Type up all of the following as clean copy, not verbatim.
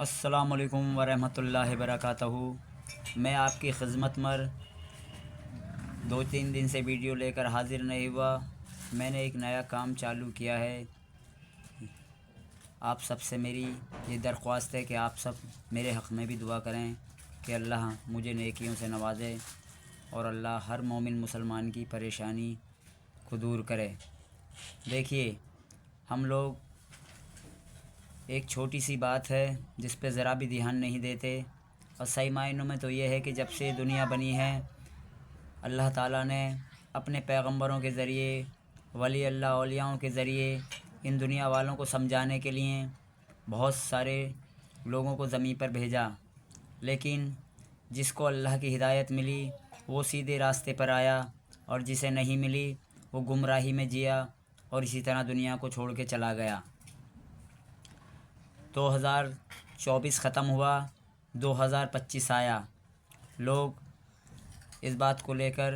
السلام علیکم ورحمۃ اللہ وبرکاتہ۔ میں آپ کی خدمت میں 2-3 دن سے ویڈیو لے کر حاضر نہیں ہوا۔ میں نے ایک نیا کام چالو کیا ہے۔ آپ سب سے میری یہ درخواست ہے کہ آپ سب میرے حق میں بھی دعا کریں کہ اللہ مجھے نیکیوں سے نوازے اور اللہ ہر مومن مسلمان کی پریشانی کو دور کرے۔ دیکھیے، ہم لوگ ایک چھوٹی سی بات ہے جس پہ ذرا بھی دھیان نہیں دیتے، اور صحیح معنوں میں تو یہ ہے کہ جب سے دنیا بنی ہے اللہ تعالیٰ نے اپنے پیغمبروں کے ذریعے، ولی اللہ اولیاؤں کے ذریعے ان دنیا والوں کو سمجھانے کے لیے بہت سارے لوگوں کو زمین پر بھیجا، لیکن جس کو اللہ کی ہدایت ملی وہ سیدھے راستے پر آیا، اور جسے نہیں ملی وہ گمراہی میں جیا اور اسی طرح دنیا کو چھوڑ کے چلا گیا۔ 2024 ختم ہوا، 2025 آیا۔ لوگ اس بات کو لے کر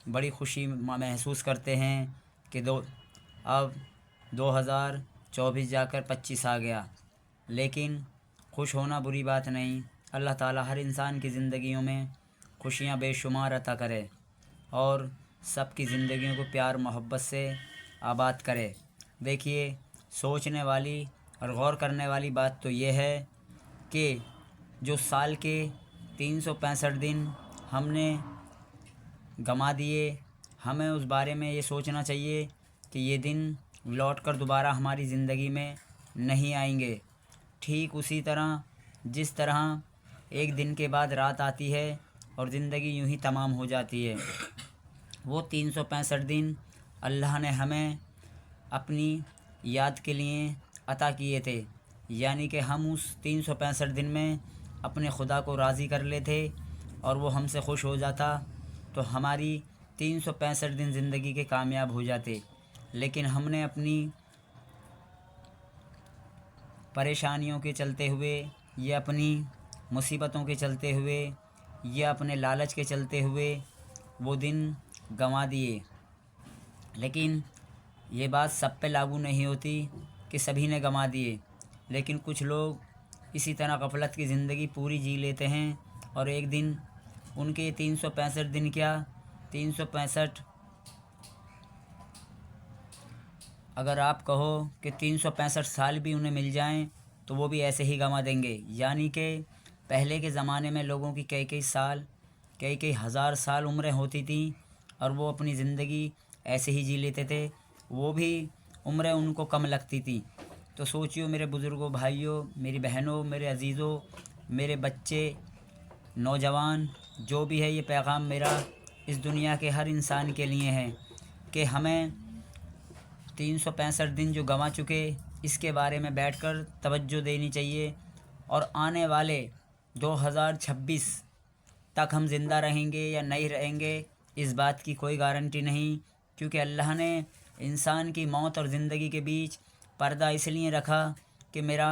بڑی خوشی محسوس کرتے ہیں کہ اب 2024 جا کر 25 آ گیا، لیکن خوش ہونا بری بات نہیں۔ اللہ تعالیٰ ہر انسان کی زندگیوں میں خوشیاں بے شمار عطا کرے اور سب کی زندگیوں کو پیار محبت سے آباد کرے۔ دیکھیے، سوچنے والی اور غور کرنے والی بات تو یہ ہے کہ جو سال کے 365 دن ہم نے گنوا دیے، ہمیں اس بارے میں یہ سوچنا چاہیے کہ یہ دن لوٹ کر دوبارہ ہماری زندگی میں نہیں آئیں گے۔ ٹھیک اسی طرح جس طرح ایک دن کے بعد رات آتی ہے اور زندگی یوں ہی تمام ہو جاتی ہے، وہ 365 دن اللہ نے ہمیں اپنی یاد کے لیے عطا کیے تھے، یعنی کہ ہم اس 365 دن میں اپنے خدا کو راضی کر لیتے اور وہ ہم سے خوش ہو جاتا تو ہماری 365 دن زندگی کے کامیاب ہو جاتے۔ لیکن ہم نے اپنی پریشانیوں کے چلتے ہوئے یا اپنی مصیبتوں کے چلتے ہوئے یا اپنے لالچ کے چلتے ہوئے وہ دن گنوا دیے۔ لیکن یہ بات سب پہ لاگو نہیں ہوتی کہ سبھی نے گنوا دیے، لیکن کچھ لوگ اسی طرح غفلت کی زندگی پوری جی لیتے ہیں، اور ایک دن ان کے 365 دن کیا 365، اگر آپ کہو کہ 365 سال بھی انہیں مل جائیں تو وہ بھی ایسے ہی گنوا دیں گے۔ یعنی کہ پہلے کے زمانے میں لوگوں کی کئی ہزار سال عمریں ہوتی تھیں اور وہ اپنی زندگی ایسے ہی جی لیتے تھے، وہ بھی عمریں ان کو کم لگتی تھی۔ تو سوچیو میرے بزرگوں، بھائیوں، میری بہنوں، میرے عزیزوں، میرے بچے، نوجوان، جو بھی ہے، یہ پیغام میرا اس دنیا کے ہر انسان کے لیے ہے کہ ہمیں 365 دن جو گنوا چکے اس کے بارے میں بیٹھ کر توجہ دینی چاہیے، اور آنے والے 2026 تک ہم زندہ رہیں گے یا نہیں رہیں گے اس بات کی کوئی گارنٹی نہیں، کیونکہ اللہ نے انسان کی موت اور زندگی کے بیچ پردہ اس لیے رکھا کہ میرا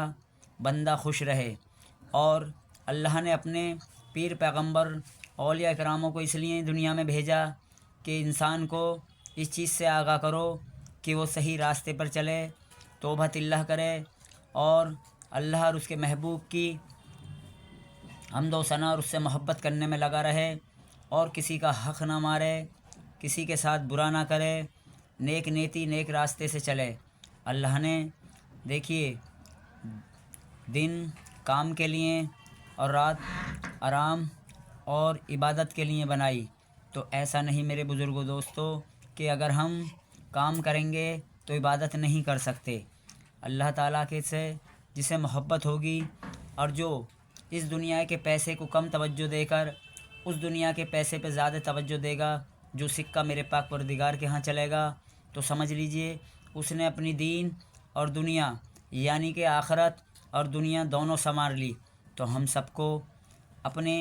بندہ خوش رہے، اور اللہ نے اپنے پیر پیغمبر اولیاء کراموں کو اس لیے دنیا میں بھیجا کہ انسان کو اس چیز سے آگاہ کرو کہ وہ صحیح راستے پر چلے، توبۃ اللہ کرے اور اللہ اور اس کے محبوب کی حمد و ثنا اور اس سے محبت کرنے میں لگا رہے، اور کسی کا حق نہ مارے، کسی کے ساتھ برا نہ کرے، نیک نیتی نیک راستے سے چلے۔ اللہ نے دیکھیے دن کام کے لیے اور رات آرام اور عبادت کے لیے بنائی، تو ایسا نہیں میرے بزرگوں، دوستو، کہ اگر ہم کام کریں گے تو عبادت نہیں کر سکتے۔ اللہ تعالیٰ کے سے جسے محبت ہوگی اور جو اس دنیا کے پیسے کو کم توجہ دے کر اس دنیا کے پیسے پہ زیادہ توجہ دے گا، جو سکہ میرے پاک پروردگار کے ہاں چلے گا، تو سمجھ لیجئے اس نے اپنی دین اور دنیا، یعنی کہ آخرت اور دنیا دونوں سنوار لی۔ تو ہم سب کو اپنے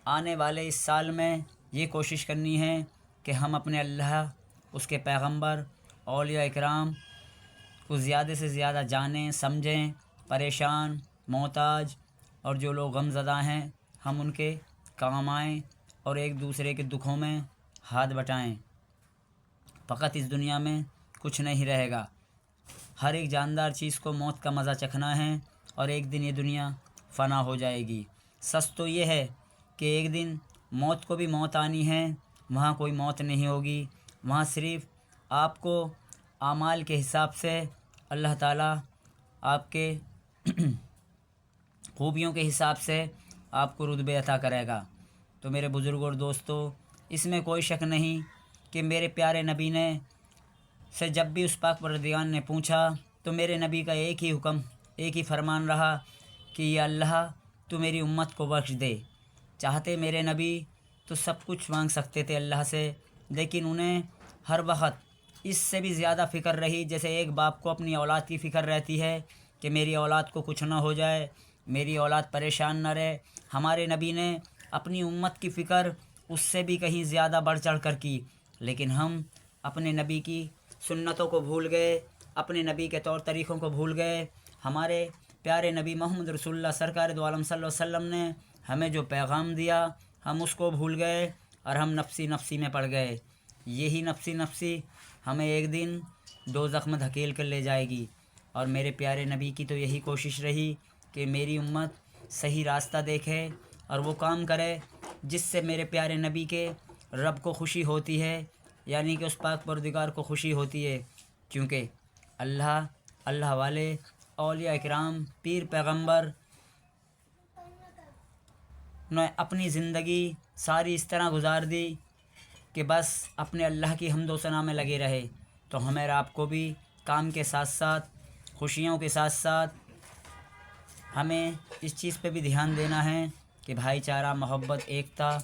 آنے والے اس سال میں یہ کوشش کرنی ہے کہ ہم اپنے اللہ، اس کے پیغمبر، اولیاء اکرام کو زیادہ سے زیادہ جانیں، سمجھیں، پریشان، محتاج اور جو لوگ غم زدہ ہیں ہم ان کے کام آئیں اور ایک دوسرے کے دکھوں میں ہاتھ بٹائیں۔ فقط اس دنیا میں کچھ نہیں رہے گا، ہر ایک جاندار چیز کو موت کا مزہ چکھنا ہے، اور ایک دن یہ دنیا فنا ہو جائے گی۔ سچ تو یہ ہے کہ ایک دن موت کو بھی موت آنی ہے، وہاں کوئی موت نہیں ہوگی، وہاں صرف آپ کو اعمال کے حساب سے اللہ تعالیٰ آپ کے خوبیوں کے حساب سے آپ کو رتبے عطا کرے گا۔ تو میرے بزرگوں اور دوستو، اس میں کوئی شک نہیں کہ میرے پیارے نبی نے سے جب بھی اس پاک پروردگار نے پوچھا تو میرے نبی کا ایک ہی حکم، ایک ہی فرمان رہا کہ یا اللہ تو میری امت کو بخش دے۔ چاہتے میرے نبی تو سب کچھ مانگ سکتے تھے اللہ سے، لیکن انہیں ہر وقت اس سے بھی زیادہ فکر رہی، جیسے ایک باپ کو اپنی اولاد کی فکر رہتی ہے کہ میری اولاد کو کچھ نہ ہو جائے، میری اولاد پریشان نہ رہے۔ ہمارے نبی نے اپنی امت کی فکر اس سے بھی کہیں زیادہ بڑھ چڑھ کر کی، لیکن ہم اپنے نبی کی سنتوں کو بھول گئے، اپنے نبی کے طور طریقوں کو بھول گئے۔ ہمارے پیارے نبی محمد رسول اللہ سرکار دو عالم صلی اللہ علیہ وسلم نے ہمیں جو پیغام دیا ہم اس کو بھول گئے اور ہم نفسی نفسی میں پڑ گئے۔ یہی نفسی نفسی ہمیں ایک دن دوزخ میں دھکیل کر لے جائے گی، اور میرے پیارے نبی کی تو یہی کوشش رہی کہ میری امت صحیح راستہ دیکھے اور وہ کام کرے جس سے میرے پیارے نبی کے رب کو خوشی ہوتی ہے، یعنی کہ اس پاک پروردگار کو خوشی ہوتی ہے، کیونکہ اللہ والے اولیاء اکرام پیر پیغمبر نے اپنی زندگی ساری اس طرح گزار دی کہ بس اپنے اللہ کی حمد و ثنا میں لگے رہے۔ تو ہمیں اور آپ کو بھی کام کے ساتھ ساتھ، خوشیوں کے ساتھ ساتھ ہمیں اس چیز پہ بھی دھیان دینا ہے کہ بھائی چارہ، محبت، ایکتا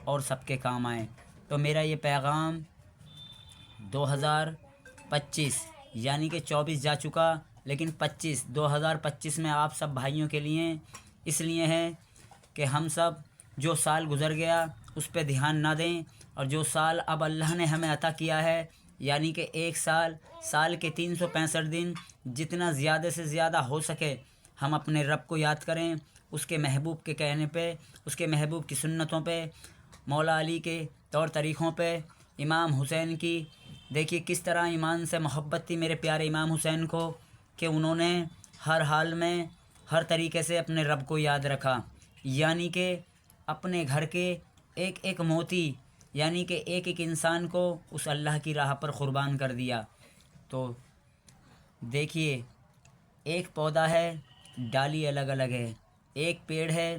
اور سب کے کام آئیں۔ تو میرا یہ پیغام 2025 یعنی کہ 24 جا چکا، لیکن 2025 میں آپ سب بھائیوں کے لیے اس لیے ہے کہ ہم سب جو سال گزر گیا اس پہ دھیان نہ دیں، اور جو سال اب اللہ نے ہمیں عطا کیا ہے، یعنی کہ ایک سال کے 365 دن، جتنا زیادہ سے زیادہ ہو سکے ہم اپنے رب کو یاد کریں، اس کے محبوب کے کہنے پہ، اس کے محبوب کی سنتوں پہ، مولا علی کے طور طریقوں پہ، امام حسین کی دیکھیے کس طرح ایمان سے محبت تھی میرے پیارے امام حسین کو، کہ انہوں نے ہر حال میں ہر طریقے سے اپنے رب کو یاد رکھا، یعنی کہ اپنے گھر کے ایک ایک موتی، یعنی کہ ایک ایک انسان کو اس اللہ کی راہ پر قربان کر دیا۔ تو دیکھیے، ایک پودا ہے، ڈالی الگ الگ ہے، ایک پیڑ ہے،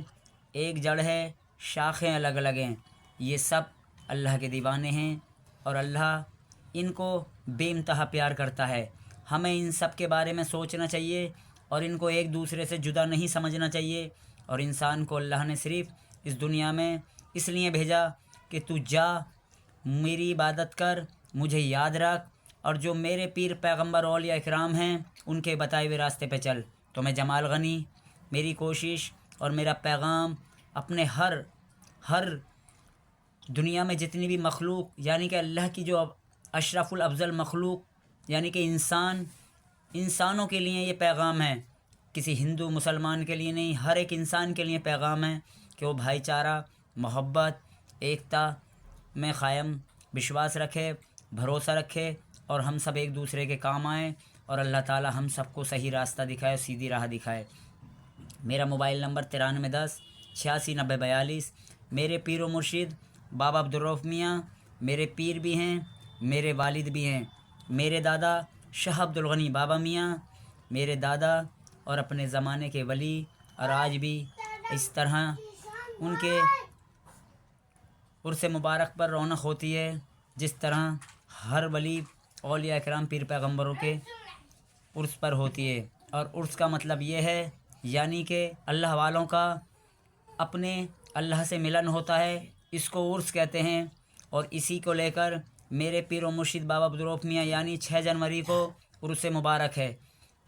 ایک جڑ ہے، شاخیں الگ الگ ہیں، یہ سب اللہ کے دیوانے ہیں، اور اللہ ان کو بے انتہا پیار کرتا ہے۔ ہمیں ان سب کے بارے میں سوچنا چاہیے اور ان کو ایک دوسرے سے جدا نہیں سمجھنا چاہیے، اور انسان کو اللہ نے صرف اس دنیا میں اس لیے بھیجا کہ تو جا، میری عبادت کر، مجھے یاد رکھ، اور جو میرے پیر پیغمبر اولیاء اکرام ہیں ان کے بتائے ہوئے راستے پہ چل۔ تو میں جمال غنی، میری کوشش اور میرا پیغام اپنے ہر دنیا میں جتنی بھی مخلوق، یعنی کہ اللہ کی جو اشرف الافضل مخلوق یعنی کہ انسانوں کے لیے یہ پیغام ہے، کسی ہندو مسلمان کے لیے نہیں، ہر ایک انسان کے لیے پیغام ہے کہ وہ بھائی چارہ، محبت، ایکتا میں قائم وشواس رکھے، بھروسہ رکھے، اور ہم سب ایک دوسرے کے کام آئیں، اور اللہ تعالی ہم سب کو صحیح راستہ دکھائے، سیدھی راہ دکھائے۔ میرا موبائل نمبر 9310 869042۔ میرے پیر و مرشد بابا عبدالرؤف میاں میرے پیر بھی ہیں، میرے والد بھی ہیں۔ میرے دادا شاہ عبدالغنی بابا میاں میرے دادا اور اپنے زمانے کے ولی، اور آج بھی اس طرح ان کے عرس مبارک پر رونق ہوتی ہے جس طرح ہر ولی اولیاء اکرام پیر پیغمبروں کے عرس پر ہوتی ہے۔ اور عرس کا مطلب یہ ہے یعنی کہ اللہ والوں کا اپنے اللہ سے ملن ہوتا ہے، اس کو عرس کہتے ہیں، اور اسی کو لے کر میرے پیر و مرشد بابا عبدالرؤف میاں یعنی 6 جنوری کو عرس مبارک ہے۔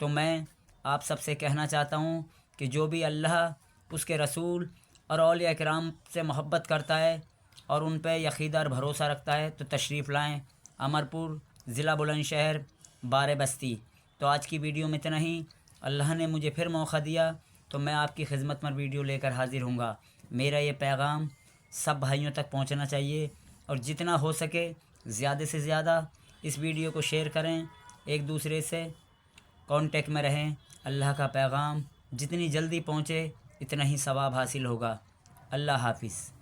تو میں آپ سب سے کہنا چاہتا ہوں کہ جو بھی اللہ، اس کے رسول اور اولیاء کرام سے محبت کرتا ہے اور ان پہ عقیدہ اور بھروسہ رکھتا ہے تو تشریف لائیں امرپور، ضلع بلند شہر، بارے بستی۔ تو آج کی ویڈیو میں اتنا ہی۔ اللہ نے مجھے پھر موقع دیا تو میں آپ کی خدمت میں ویڈیو لے کر حاضر ہوں گا۔ میرا یہ پیغام سب بھائیوں تک پہنچنا چاہیے، اور جتنا ہو سکے زیادہ سے زیادہ اس ویڈیو کو شیئر کریں، ایک دوسرے سے کانٹیکٹ میں رہیں۔ اللہ کا پیغام جتنی جلدی پہنچے اتنا ہی ثواب حاصل ہوگا۔ اللہ حافظ۔